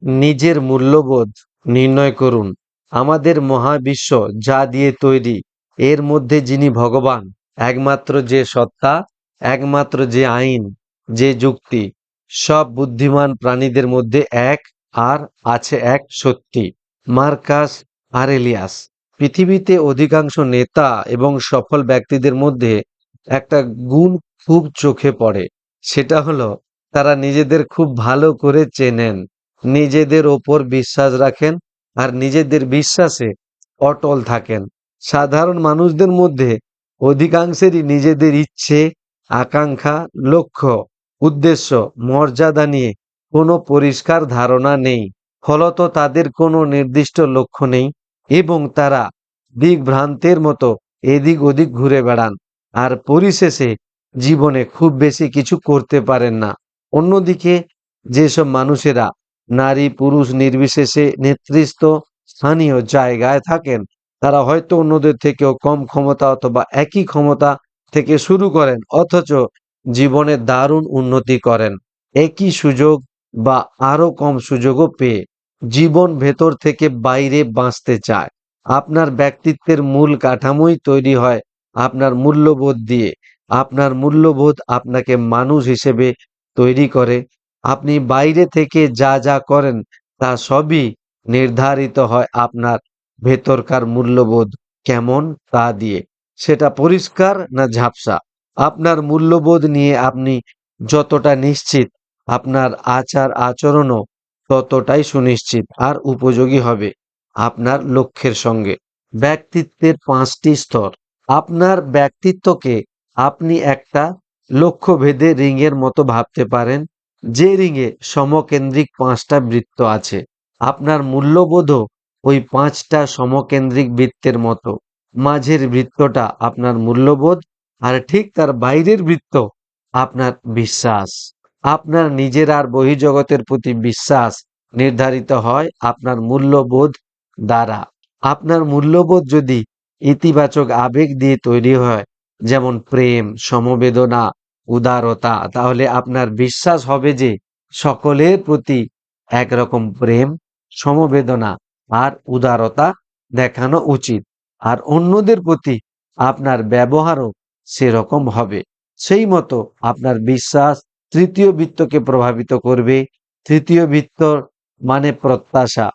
নিজের মূল্যবোধ নির্ণয় করুন। আমাদের মহাবিশ্ব যা দিয়ে তৈরি, এর মধ্যে যিনি ভগবান, একমাত্র যে সত্তা, একমাত্র যে আইন, যে যুক্তি, সব বুদ্ধিমান প্রাণীদের মধ্যে এক, আর আছে এক সত্যি। মার্কাস আরেলিয়াস। পৃথিবীতে অধিকাংশ নেতা এবং সফল ব্যক্তিদের মধ্যে একটা গুণ খুব চোখে পড়ে। সেটা হলো তারা নিজেদের খুব ভালো করে চেনেন, নিজেদের ওপর বিশ্বাস রাখেন, আর নিজেদের বিশ্বাসে অটল থাকেন। সাধারণ মানুষদের মধ্যে অধিকাংশেরই নিজেদের ইচ্ছে, আকাঙ্ক্ষা, লক্ষ্য, উদ্দেশ্য, মর্যাদা নিয়ে কোনো পরিষ্কার ধারণা নেই। ফলত তাদের কোনো নির্দিষ্ট লক্ষ্য নেই এবং তারা দিগ্ভ্রান্তের মতো এদিক ওদিক ঘুরে বেড়ান, আর পরিশেষে জীবনে খুব বেশি কিছু করতে পারেন না। অন্যদিকে যেসব মানুষেরা নারী পুরুষ নির্বিশেষে নেতৃত্ব স্থানীয় জায়গায় থাকেন, তারা হয়তো অন্যদের থেকেও কম ক্ষমতা অথবা একই ক্ষমতা থেকে শুরু করেন, অথচ জীবনে দারুণ উন্নতি করেন। একই সুযোগ বা আরো কম সুযোগও পেয়ে জীবন ভেতর থেকে বাইরে বাঁচতে চায়। আপনার ব্যক্তিত্বের মূল কাঠামোই তৈরি হয় আপনার মূল্যবোধ দিয়ে। আপনার মূল্যবোধ আপনাকে মানুষ হিসেবে তৈরি করে। আপনি বাইরে থেকে যা যা করেন তা সবই নির্ধারিত হয় আপনার ভেতরকার মূল্যবোধ কেমন তা দিয়ে। সেটা পরিষ্কার না ঝাপসা। আপনার মূল্যবোধ নিয়ে আপনি যতটা নিশ্চিত, আপনার আচার আচরণও ততটাই সুনিশ্চিত আর উপযোগী হবে আপনার লক্ষ্যের সঙ্গে। ব্যক্তিত্বের 5টি স্তর। আপনার ব্যক্তিত্বকে আপনি একটা লক্ষ্যভেদে রিংয়ের মতো ভাবতে পারেন, যে রিংয়ে সমকেন্দ্রিক 5টা বৃত্ত আছে। আপনার মূল্যবোধও ওই 5টা সমকেন্দ্রিক বৃত্তের মতো। মাঝের বৃত্তটা আপনার মূল্যবোধ, আর ঠিক তার বাইরের বৃত্ত আপনার বিশ্বাস। আপনার নিজের আর বহির্জগতের প্রতি বিশ্বাস নির্ধারিত হয় আপনার মূল্যবোধ দ্বারা। আপনার মূল্যবোধ যদি ইতিবাচক আবেগ দিয়ে তৈরি হয়, যেমন প্রেম, সমবেদনা, উদারতা, তাহলে আপনার বিশ্বাস হবে যে সকলের প্রতি একরকম প্রেম, সমবেদনা আর উদারতা দেখানো উচিত, আর অন্যদের প্রতি আপনার ব্যবহারও সেরকম হবে। সেই মতো আপনার বিশ্বাস তৃতীয় বৃত্তকে প্রভাবিত করবে। তৃতীয় বৃত্ত মানে প্রত্যাশা।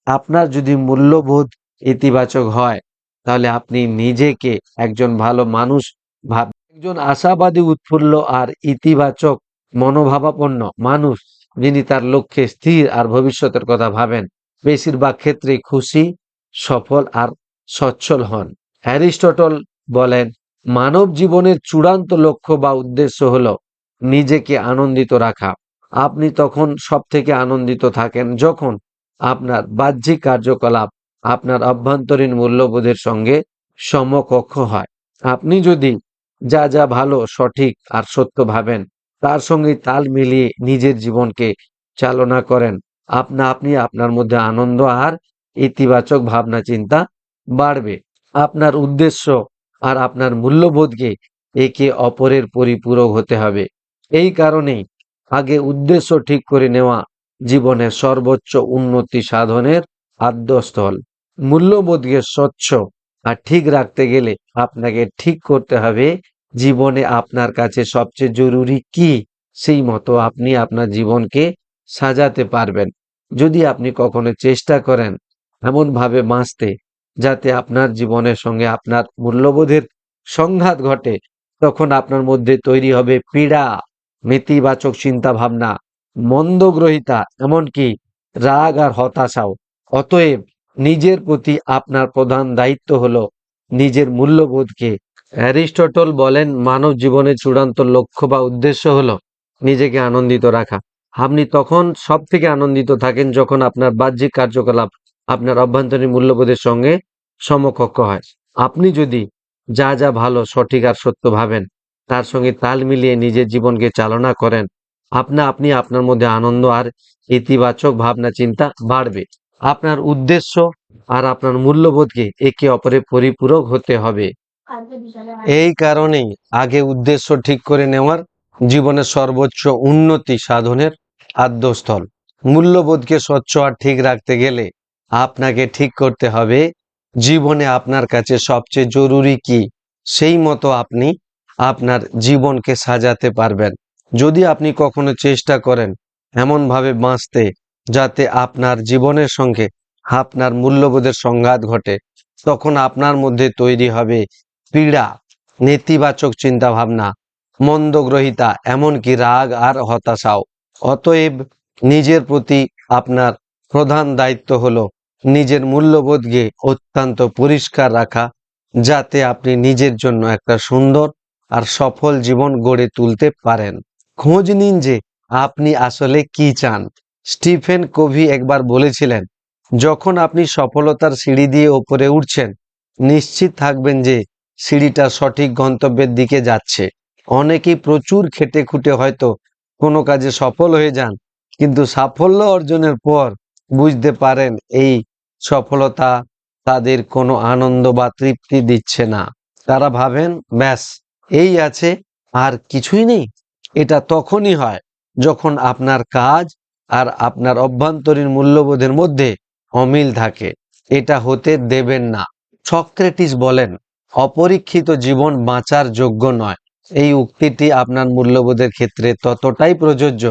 আপনার যদি মূল্যবোধ ইতিবাচক হয়, তাহলে আপনি নিজেকে একজন ভালো মানুষ ভাববেন। একজন আশাবাদী, উৎফুল্ল আর ইতিবাচক মনোভাবাপন্ন মানুষ, যিনি তার লক্ষ্যে স্থির আর ভবিষ্যতের কথা ভাবেন, বেশিরভাগ ক্ষেত্রেই খুশি, সফল আর সচ্ছল হন। অ্যারিস্টটল বলেন, মানব জীবনের চূড়ান্ত লক্ষ্য বা উদ্দেশ্য হলো নিজেকে আনন্দিত রাখা। আপনি তখন সব থেকে আনন্দিত থাকেন যখন আপনার বাহ্যিক কার্যকলাপ আপনার অভ্যন্তরীণ মূল্যবোধের সঙ্গে সমকক্ষ হয়। আপনি যদি যা যা ভালো, সঠিক আর সত্য ভাবেন, তার সঙ্গে তাল মিলিয়ে নিজের জীবনকে চালনা করেন, আপনি আপনার মধ্যে আনন্দ আর ইতিবাচক ভাবনা চিন্তা বাড়বে। আপনার উদ্দেশ্য আর আপনার মূল্যবোধকে একে অপরের পরিপূরক হতে হবে। এই কারণেই আগে উদ্দেশ্য ঠিক করে নেওয়া জীবনের সর্বোচ্চ উন্নতি সাধনের আদ্যস্থল। মূল্যবোধকে স্বচ্ছ আর ঠিক রাখতে গেলে আপনাকে ঠিক করতে হবে জীবনে আপনার কাছে সবচেয়ে জরুরি কি, সেই মতো আপনি আপনার জীবনকে সাজাতে পারবেন। যদি আপনি কখনো চেষ্টা করেন এমন ভাবে বাঁচতে যাতে আপনার জীবনের সঙ্গে আপনার মূল্যবোধের সংঘাত ঘটে, তখন আপনার মধ্যে তৈরি হবে পীড়া, নেতিবাচক চিন্তা ভাবনা, মন্দগ্রহিতা, এমনকি রাগ আর হতাশাও। অতএব নিজের প্রতি আপনার প্রধান দায়িত্ব হলো নিজের মূল্যবোধকে। অ্যারিস্টটল বলেন, মানব জীবনের চূড়ান্ত লক্ষ্য বা উদ্দেশ্য হলো নিজেকে আনন্দিত রাখা। আপনি তখন সব থেকে আনন্দিত থাকেন যখন আপনার বাহ্যিক কার্যকলাপ আপনার অভ্যন্তরীণ মূল্যবোধের সঙ্গে সমকক্ষ হয়। আপনি যদি যা যা ভালো, সঠিক আর সত্য ভাবেন, তার সঙ্গে তাল মিলিয়ে নিজের জীবনকে চালনা করেন, আপনি আপনার মধ্যে আনন্দ আর ইতিবাচক ভাবনা চিন্তা বাড়বে। আপনার উদ্দেশ্য আর আপনার মূল্যবোধকে একে অপরের পরিপূরক হতে হবে। এই কারণেই আগে উদ্দেশ্য ঠিক করে নেওয়ার জীবনের সর্বোচ্চ উন্নতি সাধনের আদ্যস্থল। মূল্যবোধকে স্বচ্ছ আর ঠিক রাখতে গেলে আপনাকে ঠিক করতে হবে জীবনে আপনার কাছে সবচেয়ে জরুরি কি, সেই মতো আপনি আপনার জীবনকে সাজাতে পারবেন। যদি আপনি কখনো চেষ্টা করেন এমনভাবে বাঁচতে যাতে আপনার জীবনের সঙ্গে আপনার মূল্যবোধের সংঘাত ঘটে, তখন আপনার মধ্যে তৈরি হবে পীড়া, নেতিবাচক চিন্তাভাবনা, মন্দগ্রহিতা, এমনকি রাগ আর হতাশাও। অতএব নিজের প্রতি আপনার প্রধান দায়িত্ব হলো নিজের মূল্যবোধকে অত্যন্ত পরিষ্কার রাখা, যাতে আপনি নিজের জন্য একটা সুন্দর আর সফল জীবন গড়ে তুলতে পারেন। খোঁজ নিন যে আপনি আসলে কি চান। স্টিফেন কোভি একবার বলেছিলেন, যখন আপনি সফলতার সিঁড়ি দিয়ে ওপরে উঠছেন, নিশ্চিত থাকবেন যে সিঁড়িটা সঠিক গন্তব্যের দিকে যাচ্ছে। অনেকেই প্রচুর খেটে খুঁটে হয়তো কোনো কাজে সফল হয়ে যান, কিন্তু সাফল্য অর্জনের পর বুঝতে পারেন এই সফলতা তাদের কোনো আনন্দ বা তৃপ্তি দিচ্ছে না। তারা ভাবেন, ব্যাস এই আছে, আর কিছুই নেই। এটা তখনই হয় যখন আপনার কাজ আর আপনার অভ্যন্তরীণ মূল্যবোধের মধ্যে অমিল থাকে। এটা হতে দেবেন না। সক্রেটিস বলেন, অপরীক্ষিত জীবন বাঁচার যোগ্য নয়। এই উক্তিটি আপনার মূল্যবোধের ক্ষেত্রে ততটাই প্রযোজ্য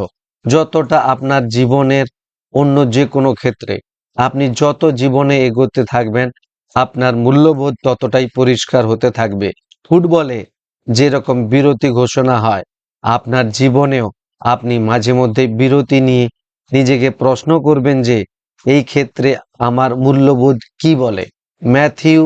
যতটা আপনার জীবনের অন্য যে কোনো ক্ষেত্রে। আপনি যত জীবনে এগোতে থাকবেন, আপনার মূল্যবোধ ততটাই পরিষ্কার হতে থাকবে। ফুটবলে যেরকম বিরতি ঘোষণা হয়, আপনার জীবনেও আপনি মাঝে মধ্যে বিরতি নিয়ে নিজেকে প্রশ্ন করবেন যে এই ক্ষেত্রে আমার মূল্যবোধ কি বলে। ম্যাথিউ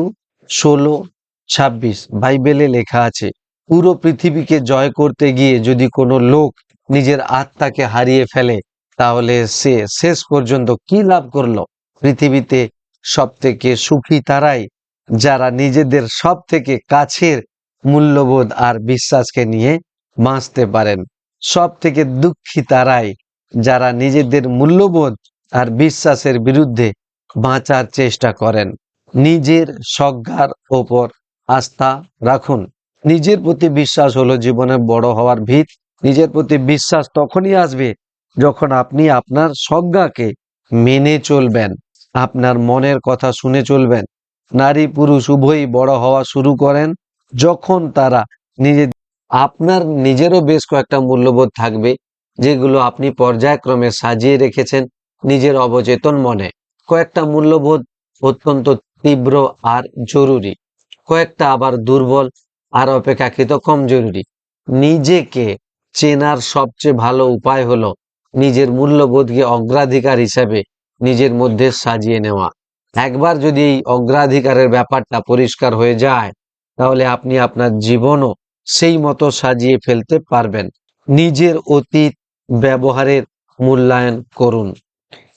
16:26 বাইবেলে লেখা আছে, পুরো পৃথিবীকে জয় করতে গিয়ে যদি কোনো লোক নিজের আত্মাকে হারিয়ে ফেলে, তাহলে সে শেষ পর্যন্ত কি লাভ করলো? পৃথিবীতে সব থেকে সুখী তারাই যারা নিজেদের সব থেকে কাছের মূল্যবোধ আর বিশ্বাসকে নিয়ে বাঁচতে পারেন। সব থেকে দুঃখী তারাই যারা নিজেদের মূল্যবোধ আর বিশ্বাসের বিরুদ্ধে বাঁচার চেষ্টা করেন। নিজের সজ্ঞার ওপর আস্থা রাখুন। নিজের প্রতি বিশ্বাস হলো জীবনে বড় হওয়ার ভিত। নিজের প্রতি বিশ্বাস তখনই আসবে যখন আপনি আপনার সজ্ঞাকে মেনে চলবেন, আপনার মনের কথা শুনে চলবেন। নারী পুরুষ উভয়ই বড় হওয়া শুরু করেন যখন তারা নিজের আপনার নিজেরও বেশ কয়েকটা মূল্যবোধ থাকবে, যেগুলো আপনি পর্যায়ক্রমে সাজিয়ে রেখেছেন নিজের অবচেতন মনে। কয়েকটা মূল্যবোধ অত্যন্ত তীব্র আর জরুরি, কয়েকটা আবার দুর্বল আর অপেক্ষাকৃত কম জরুরি। নিজেকে চেনার সবচেয়ে ভালো উপায় হলো নিজের মূল্যবোধকে অগ্রাধিকার হিসাবে নিজের মধ্যে সাজিয়ে নেওয়া। একবার যদি এই অগ্রাধিকারের ব্যাপারটা পরিষ্কার হয়ে যায়, তাহলে আপনি আপনার জীবনও সেই মতো সাজিয়ে ফেলতে পারবেন। নিজের অতীত ব্যবহারের মূল্যায়ন করুন।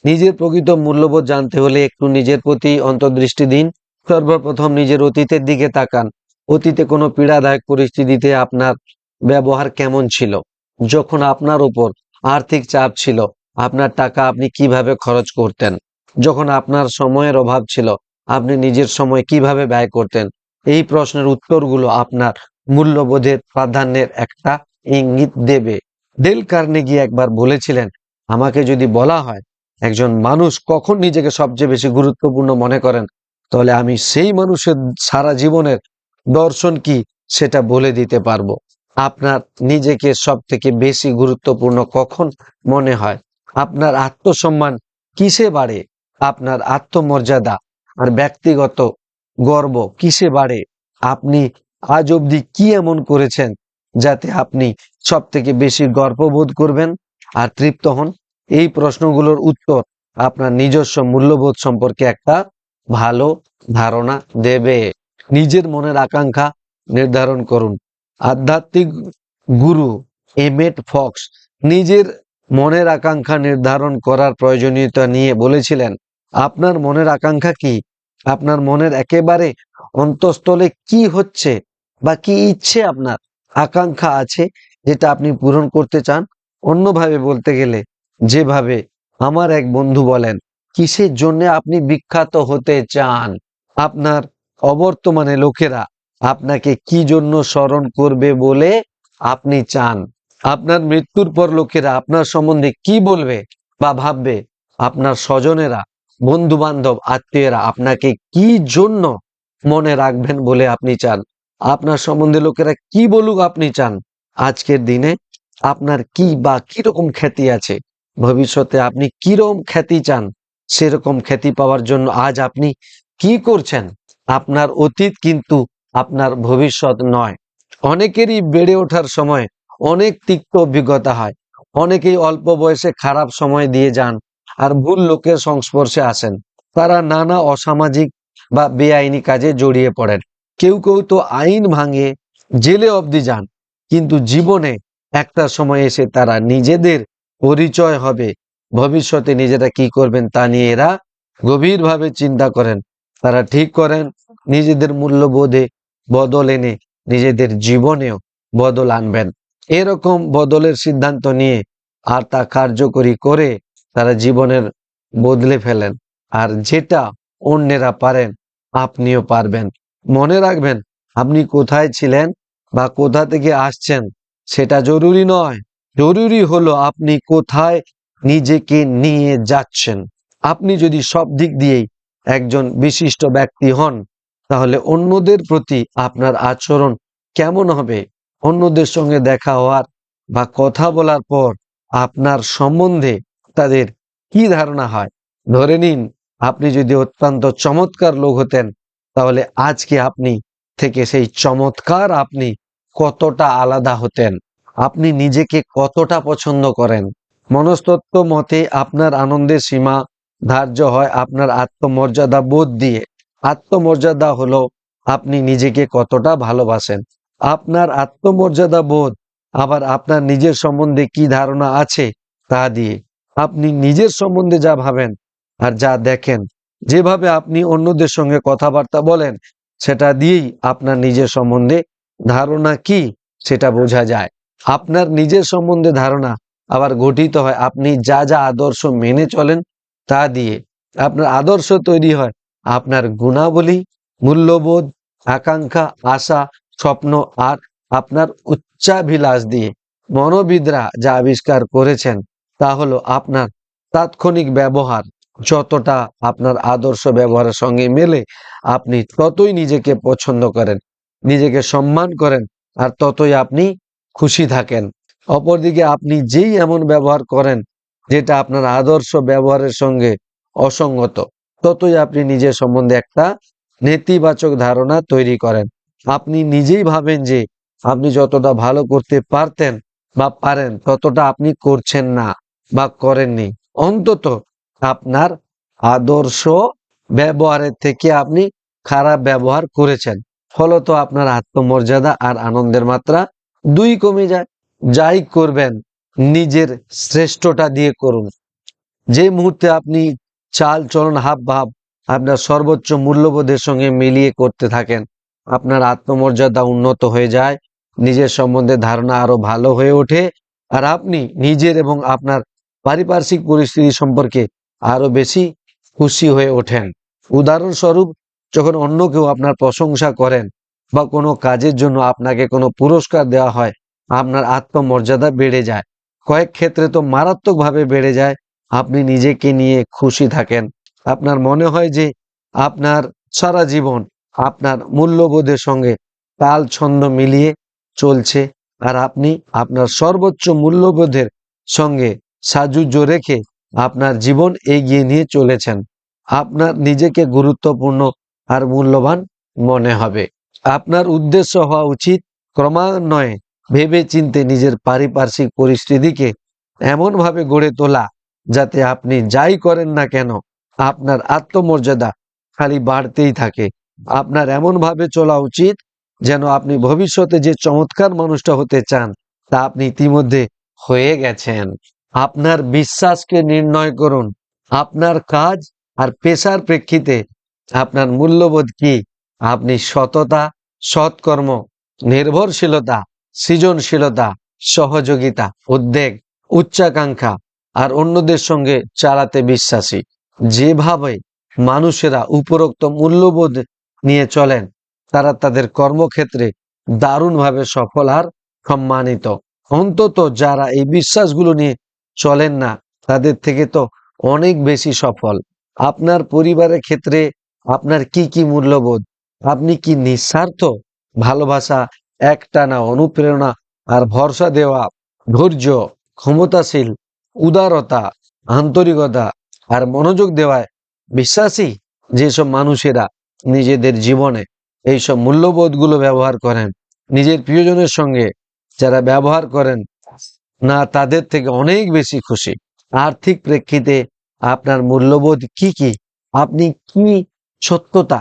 নিজের প্রকৃত মূল্যবোধ জানতে হলে একটু নিজের প্রতি অন্তর্দৃষ্টি দিন। সর্বপ্রথম নিজের অতীতের দিকে তাকান। অতীতে কোনো পীড়াদায়ক পরিস্থিতিতে আপনার ব্যবহার কেমন ছিল? যখন আপনার উপর আর্থিক চাপ ছিল, আপনার টাকা আপনি কিভাবে খরচ করতেন? যখন আপনার সময়ের অভাব ছিল, আপনি নিজের সময় কিভাবে ব্যয় করতেন? এই প্রশ্নের উত্তরগুলো আপনার মূল্যবোধের প্রাধান্যের একটা ইঙ্গিত দেবে। ডেল কার্নেগি একবার বলেছিলেন, আমাকে যদি বলা হয় একজন মানুষ কখন নিজেকে সবচেয়ে বেশি গুরুত্বপূর্ণ মনে করেন, তাহলে আমি সেই মানুষের সারা জীবনের দর্শন কি সেটা বলে দিতে পারবো। আপনার নিজেকে সব থেকে বেশি গুরুত্বপূর্ণ কখন মনে হয়? আপনার আত্মসম্মান কিসে বাড়ে? আপনার আত্মমর্যাদা আর ব্যক্তিগত গর্ব কিসে বাড়ে? আপনি আজ অবধি কি এমন করেছেন যাতে আপনি সব থেকে বেশি গর্ববোধ করবেন আর তৃপ্ত হন? এই প্রশ্নগুলোর উত্তর আপনার নিজস্ব মূল্যবোধ সম্পর্কে একটা ভালো ধারণা দেবে। নিজের মনের আকাঙ্ক্ষা নির্ধারণ করুন। আধ্যাত্মিক গুরু এমেট ফক্স নিজের মনের আকাঙ্ক্ষা নির্ধারণ করার প্রয়োজনীয়তা নিয়ে বলেছিলেন, আপনার মনের আকাঙ্ক্ষা কি? আপনার মনের একেবারে অন্তঃস্থলে কি হচ্ছে বা কি ইচ্ছে আপনার আকাঙ্ক্ষা আছে যেটা আপনি পূরণ করতে চান? অন্যভাবে বলতে গেলে, যেভাবে আমার এক বন্ধু বলেন, কিসের জন্য আপনি বিখ্যাত হতে চান? আপনার অবর্তমানে লোকেরা আপনাকে কি জন্য স্মরণ করবে বলে আপনি চান? আপনার মৃত্যুর পর লোকেরা আপনার সম্বন্ধে কি বলবে? বা ভাববে আপনার স্বজনেরা, বন্ধু বান্ধব, আত্মীয়রা আপনাকে কি জন্য মনে রাখবেন বলে আপনি চান? আপনার সম্বন্ধে লোকেরা কি বলুক আপনি চান? আজকের দিনে আপনার কি বা কিরকম খ্যাতি আছে? ভবিষ্যতে আপনি কিরকম খ্যাতি চান? সেরকম খ্যাতি পাওয়ার জন্য আজ আপনি কি করছেন? আপনার অতীত কিন্তু আপনার ভবিষ্যৎ নয়। অনেকেরই বেড়ে ওঠার সময় অনেক তিক্ত অভিজ্ঞতা হয়। অনেকেই অল্প বয়সে খারাপ সময় দিয়ে যান আর ভুল লোকের সংস্পর্শে আসেন। তারা নানা অসামাজিক বা বেআইনি কাজে জড়িয়ে পড়েন। কেউ কেউ তো আইন ভাঙে জেলে অবধি যান। কিন্তু জীবনে একটা সময় এসে তারা নিজেদের পরিচয় হবে, ভবিষ্যতে নিজেরা কি করবেন তা নিয়ে এরা গভীরভাবে চিন্তা করেন। তারা ঠিক করেন নিজেদের মূল্যবোধে বদল এনে নিজেদের জীবনেও বদল আনবেন। এরকম বদলের সিদ্ধান্ত নিয়ে আর তা কার্যকরী করে তারা জীবনের বদলে ফেলেন। আর যেটা অন্যেরা পারেন আপনিও পারবেন। মনে রাখবেন, আপনি কোথায় ছিলেন বা কোথা থেকে আসছেন সেটা জরুরি নয়। জরুরি হলো আপনি কোথায় নিজেকে নিয়ে যাচ্ছেন। আপনি যদি সব দিক দিয়েই একজন বিশিষ্ট ব্যক্তি হন, তাহলে অন্যদের প্রতি আপনার আচরণ কেমন হবে? অন্যদের সঙ্গে দেখা হওয়ার বা কথা বলার পর আপনার সম্বন্ধে তাদের কি ধারণা হয়? ধরে নিন আপনি যদি অত্যন্ত চমৎকার লোক হতেন, তাহলে আজকে আপনি থেকে সেই চমৎকার আপনি কতটা আলাদা হতেন? আপনি নিজেকে কতটা পছন্দ করেন? মনস্তত্ত্ব মতে আপনার আনন্দের সীমা ধার্য হয় আপনার আত্মমর্যাদা বোধ দিয়ে। আত্মমর্যাদা হলো আপনি নিজেকে কতটা ভালোবাসেন। আপনার আত্মমর্যাদা বোধ আবার আপনার নিজের সম্বন্ধে কি ধারণা আছে তা দিয়ে। আপনি নিজের সম্বন্ধে যা ভাবেন আর যা দেখেন, যেভাবে আপনি অন্যদের সঙ্গে কথাবার্তা বলেন, সেটা দিয়েই আপনার নিজের সম্বন্ধে ধারণা কি সেটা বোঝা যায়। আপনার নিজের সম্বন্ধে ধারণা আবার গঠিত হয় আপনি যা যা আদর্শ মেনে চলেন তা দিয়ে। আপনার আদর্শ তৈরি হয় আপনার গুণাবলী, মূল্যবোধ, আকাঙ্ক্ষা, আশা, স্বপ্ন আর আপনার উচ্চাভিলাষ দিয়ে। মনোবিদরা যা আবিষ্কার করেছেন তা হলো আপনার তাৎক্ষণিক ব্যবহার যতটা আপনার আদর্শ ব্যবহারের সঙ্গে মেলে, আপনি ততই নিজেকে পছন্দ করেন, নিজেকে সম্মান করেন আর ততই আপনি খুশি থাকেন। অপরদিকে আপনি যেই এমন ব্যবহার করেন যেটা আপনার আদর্শ ব্যবহারের সঙ্গে অসঙ্গত, ততই আপনি নিজের সম্বন্ধে একটা নেতিবাচক ধারণা তৈরি করেন। আপনি নিজেই ভাবেন যে আপনি যতটা ভালো করতে পারতেন বা পারেন ততটা আপনি করছেন না বা করেননি। অন্তত আপনার আদর্শ ব্যবহারের থেকে আপনি খারাপ ব্যবহার করেছেন। ফলত আপনার আত্মমর্যাদা আর আনন্দের মাত্রা দুই কমে যায়। যাই করবেন নিজের শ্রেষ্ঠটা দিয়ে করুন। যে মুহূর্তে আপনি চাল চলন হাব ভাব আপনার সর্বোচ্চ মূল্যবোধের সঙ্গে মিলিয়ে করতে থাকেন, আপনার আত্মমর্যাদা উন্নত হয়ে যায়, নিজের সম্বন্ধে ধারণা আরো ভালো হয়ে ওঠে আর আপনি নিজের এবং আপনার পারিপার্শ্বিক পরিস্থিতি সম্পর্কে আরো বেশি খুশি হয়ে ওঠেন। উদাহরণস্বরূপ, যখন অন্য কেউ আপনার প্রশংসা করেন বা কোনো কাজের জন্য আপনাকে কোনো পুরস্কার দেওয়া হয়, আপনার আত্মমর্যাদা বেড়ে যায়। কয়েক ক্ষেত্রে তো মারাত্মকভাবে বেড়ে যায়। আপনি নিজেকে নিয়ে খুশি থাকেন। আপনার মনে হয় যে আপনার সারা জীবন আপনার মূল্যবোধের সঙ্গে তাল ছন্দ মিলিয়ে চলছে আর আপনি আপনার সর্বোচ্চ মূল্যবোধের সঙ্গে সাযুজ্য রেখে আপনার জীবন এগিয়ে নিয়ে চলেছেন। আপনার নিজেকে গুরুত্বপূর্ণ আর মূল্যবান মনে হবে। আপনার উদ্দেশ্য হওয়া উচিত ক্রমান্বয়ে ভেবে চিন্তে নিজের পারিপার্শ্বিক পরিস্থিতিকে এমনভাবে গড়ে তোলা যাতে আপনি যাই করেন না কেন আপনার আত্মমর্যাদা খালি বাড়তেই থাকে। আপনার এমনভাবে চলা উচিত যেন আপনি ভবিষ্যতে যে চমৎকার মানুষটা হতে চান তা আপনি ইতিমধ্যে হয়ে গেছেন। আপনার বিশ্বাসকে নির্ণয় করুন। আপনার কাজ আর পেশার প্রেক্ষিতে আপনার মূল্যবোধ কি? আপনি সততা, সৎকর্ম, নির্ভরশীলতা, সৃজনশীলতা, সহযোগিতা, উদ্বেগ, উচ্চাকাঙ্ক্ষা আর অন্যদের সঙ্গে চালাতে বিশ্বাসী। যেভাবে মানুষেরা উপরোক্ত মূল্যবোধ নিয়ে চলেন, তারা তাদের কর্মক্ষেত্রে দারুণভাবে সফল আর সম্মানিত। অন্তত যারা এই বিশ্বাসগুলো নিয়ে চলেন না, তাদের থেকে তো অনেক বেশি সফল। আপনার পরিবারের ক্ষেত্রে আপনার কি কি মূল্যবোধ? আপনি কি নিঃস্বার্থ ভালোবাসা, একটানা অনুপ্রেরণা আর ভরসা দেওয়া, ধৈর্য, ক্ষমতাশীল, উদারতা, আন্তরিকতা আর মনোযোগ দেওয়ায় বিশ্বাসী? যেসব মানুষেরা নিজেদের জীবনে এইসব মূল্যবোধগুলো ব্যবহার করেন, নিজের প্রিয়জনের সঙ্গে যারা ব্যবহার করেন না, তাদের থেকে অনেক বেশি খুশি। আর্থিক প্রেক্ষিতে আপনার মূল্যবোধ কি কি? আপনি কি সত্যতা,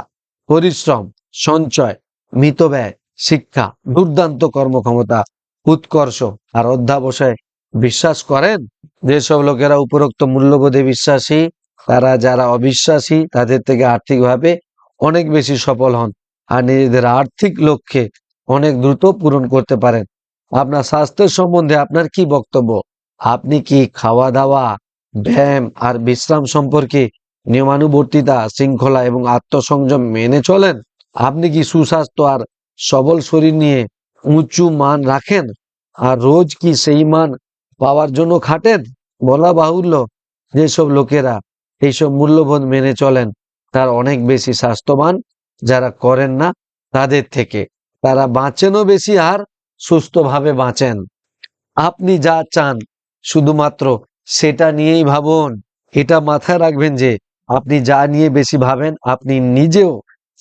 পরিশ্রম, সঞ্চয়, মিতব্যয়, শিক্ষা, দুর্দান্ত কর্মক্ষমতা, উৎকর্ষ আর অধ্যাবসায় বিশ্বাস করেন? যেসব লোকেরা উপরোক্ত মূল্যবোধে বিশ্বাসী, তারা যারা অবিশ্বাসী তাদের থেকে আর্থিকভাবে অনেক বেশি সফল হন আর নিজেদের আর্থিক লক্ষ্যে অনেক দ্রুত পূরণ করতে পারেন। আপনার স্বাস্থ্যের সম্বন্ধে আপনার কি বক্তব্য? আপনি কি খাওয়া দাওয়া, ব্যায়াম আর বিশ্রাম সম্পর্কে নিয়মানুবর্তিতা, শৃঙ্খলা এবং আত্মসংযম মেনে চলেন? আপনি কি সুস্বাস্থ্য আর সবল শরীর নিয়ে উঁচু মান রাখেন আর রোজ কি সেই মান পাওয়ার জন্য খাটেন? বলা বাহুল্য, যেসব লোকেরা এইসব মূল্যবোধ মেনে চলেন তার অনেক বেশি স্বাস্থ্যবান যারা করেন না তাদের থেকে। তারা বাঁচেনও বেশি আর সুস্থভাবে বাঁচেন। আপনি যা চান শুধুমাত্র সেটা নিয়েই ভাবুন। এটা মাথায় রাখবেন যে আপনি যা নিয়ে বেশি ভাবেন আপনি নিজেও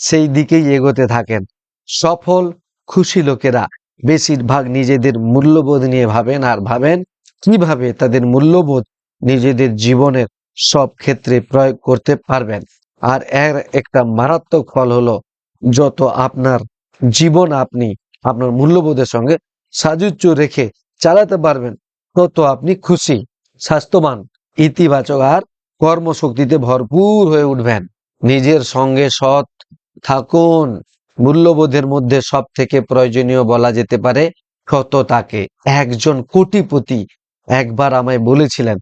সেই দিকেই এগোতে থাকেন। সফল, খুশি লোকেরা বেশিরভাগ নিজেদের মূল্যবোধ নিয়ে ভাবেন আর ভাবেন কিভাবে তাদের মূল্যবোধ নিজেদের জীবনের সব ক্ষেত্রে প্রয়োগ করতে পারবেন। আর এর একটা মারাত্মক ফল হলো, যত আপনার জীবন আপনি আপনার মূল্যবোধের সঙ্গে সাযুজ্য রেখে চালাতে পারবেন, তত আপনি খুশি, স্বাস্থ্যবান, ইতিবাচক আর কর্মশক্তিতে ভরপুর হয়ে উঠবেন। নিজের সঙ্গে সৎ থাকুন। মূল্যবোধের মধ্যে সব থেকে প্রয়োজনীয় বলা যেতে পারে সততাকে। একজন কোটিপতি একবার আমায় বলেছিলেন,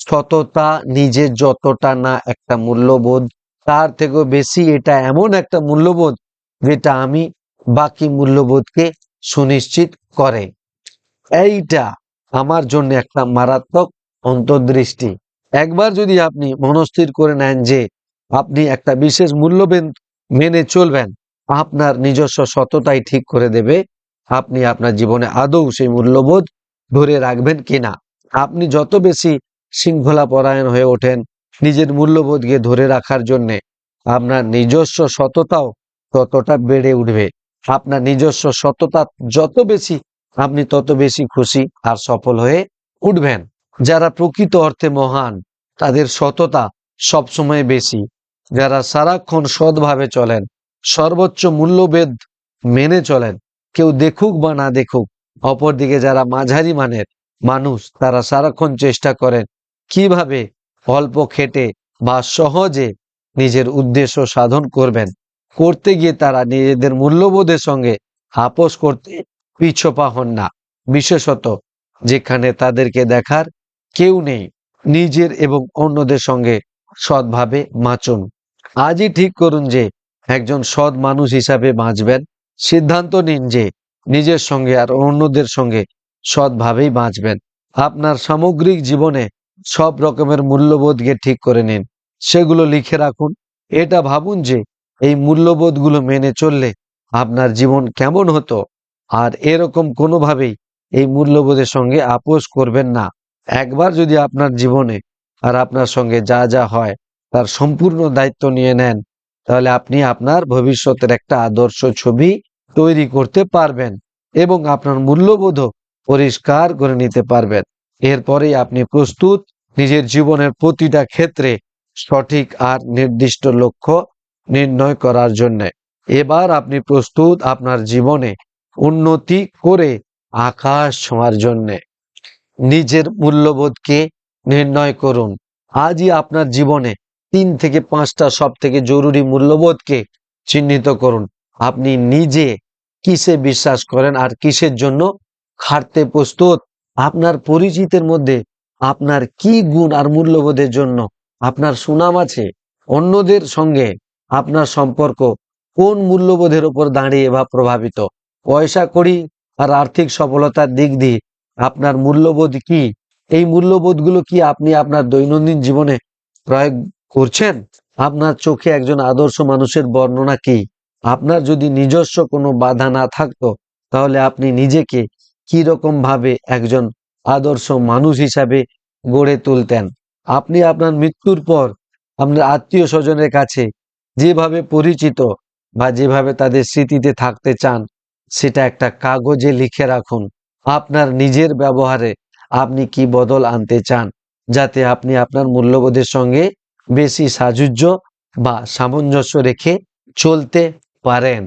সততা নিজে যতটা না একটা মূল্যবোধ, তার থেকেও বেশি এটা এমন একটা মূল্যবোধ যেটা আমি বাকি মূল্যবোধকে সুনিশ্চিত করে। এইটা আমার জন্য একটা মারাত্মক অন্তর্দৃষ্টি। একবার যদি আপনি মনস্থির করে নেন যে আপনি একটা বিশেষ মূল্যবোধ মেনে চলবেন, আপনার নিজস্ব সততাই ঠিক করে দেবে আপনি আপনার জীবনে আদৌ সেই মূল্যবোধ ধরে রাখবেন কিনা। আপনি যত বেশি শৃঙ্খলা পরায়ণ হয়ে ওঠেন নিজের মূল্যবোধকে ধরে রাখার জন্যে, আপনার নিজস্ব সততাও ততটা বেড়ে উঠবে। আপনার নিজস্ব সততা যত বেশি, আপনি তত বেশি খুশি আর সফল হয়ে উঠবেন। যারা প্রকৃত অর্থে মহান তাদের সততা সবসময় বেশি। যারা সারাক্ষণ সৎভাবে চলেন, সর্বোচ্চ মূল্যবোধ মেনে চলেন, কেউ দেখুক বা না দেখুক। অপরদিকে যারা মাঝারি মানের মানুষ, তারা সারাক্ষণ চেষ্টা করেন কিভাবে অল্প খেটে বা সহজে নিজের উদ্দেশ্য সাধন করবেন। করতে গিয়ে তারা নিজেদের মূল্যবোধের সঙ্গে আপোষ করতে পিছপা হন না, বিশেষত যেখানে তাদেরকে দেখার কেউ নেই। নিজের এবং অন্যদের সঙ্গে সৎভাবে বাঁচুন। আজই ঠিক করুন যে একজন সৎ মানুষ হিসাবে বাঁচবেন। সিদ্ধান্ত নিন যে নিজের সঙ্গে আর অন্যদের সঙ্গে সৎভাবেই বাঁচবেন। আপনার সামগ্রিক জীবনে সব রকমের মূল্যবোধকে ঠিক করে নিন, সেগুলো লিখে রাখুন। এটা ভাবুন যে এই মূল্যবোধগুলো মেনে চললে আপনার জীবন কেমন হতো। আর এরকম কোনোভাবেই এই মূল্যবোধের সঙ্গে আপোষ করবেন না। একবার যদি আপনার জীবনে আর আপনার সঙ্গে যা যা হয় তার সম্পূর্ণ দায়িত্ব নিয়ে নেন, তাহলে আপনি আপনার ভবিষ্যতের একটা আদর্শ ছবি তৈরি করতে পারবেন এবং আপনার মূল্যবোধও পরিষ্কার করে নিতে পারবেন। এরপরেই আপনি প্রস্তুত নিজের জীবনের প্রতিটা ক্ষেত্রে সঠিক আর নির্দিষ্ট লক্ষ্য নির্ণয় করার জন্য। এবার আপনি প্রস্তুত আপনার জীবনে উন্নতি করে আকাশ ছোঁয়ার জন্যে। নিজের মূল্যবোধকে নির্ণয় করুন। আজই আপনার জীবনে 3 থেকে 5টা সব থেকে জরুরি মূল্যবোধকে চিহ্নিত করুন। আপনি নিজে কিসে বিশ্বাস করেন আর কিসের জন্য খাটতে প্রস্তুত। আপনার পরিচিতের মধ্যে আপনার কি গুণ আর মূল্যবোধের জন্য আপনার সুনাম আছে। অন্যদের সঙ্গে আপনার সম্পর্ক কোন মূল্যবোধের উপর দাঁড়িয়ে বা প্রভাবিত। পয়সা কড়ি আর আর্থিক সফলতার দিক দিয়ে আপনার মূল্যবোধ কি? এই মূল্যবোধগুলো কি আপনি আপনার দৈনন্দিন জীবনে প্রয়োগ করছেন? আপনার চোখে একজন আদর্শ মানুষের বর্ণনা কি? আপনার যদি নিজস্ব কোনো বাধা না থাকতো, তাহলে আপনি নিজেকে কি রকম ভাবে একজন আদর্শ মানুষ হিসাবে গড়ে তুলতেন? আপনি আপনার মৃত্যুর পর আপনার আত্মীয় স্বজনের কাছে যেভাবে পরিচিত বা যেভাবে তাদের স্মৃতিতে থাকতে চান, সেটা একটা কাগজে লিখে রাখুন। আপনার নিজের ব্যবহারে আপনি কি বদল আনতে চান, যাতে আপনি আপনার মূল্যবোধের সঙ্গে বেশি সাযুজ্য বা সামঞ্জস্য রেখে চলতে পারেন।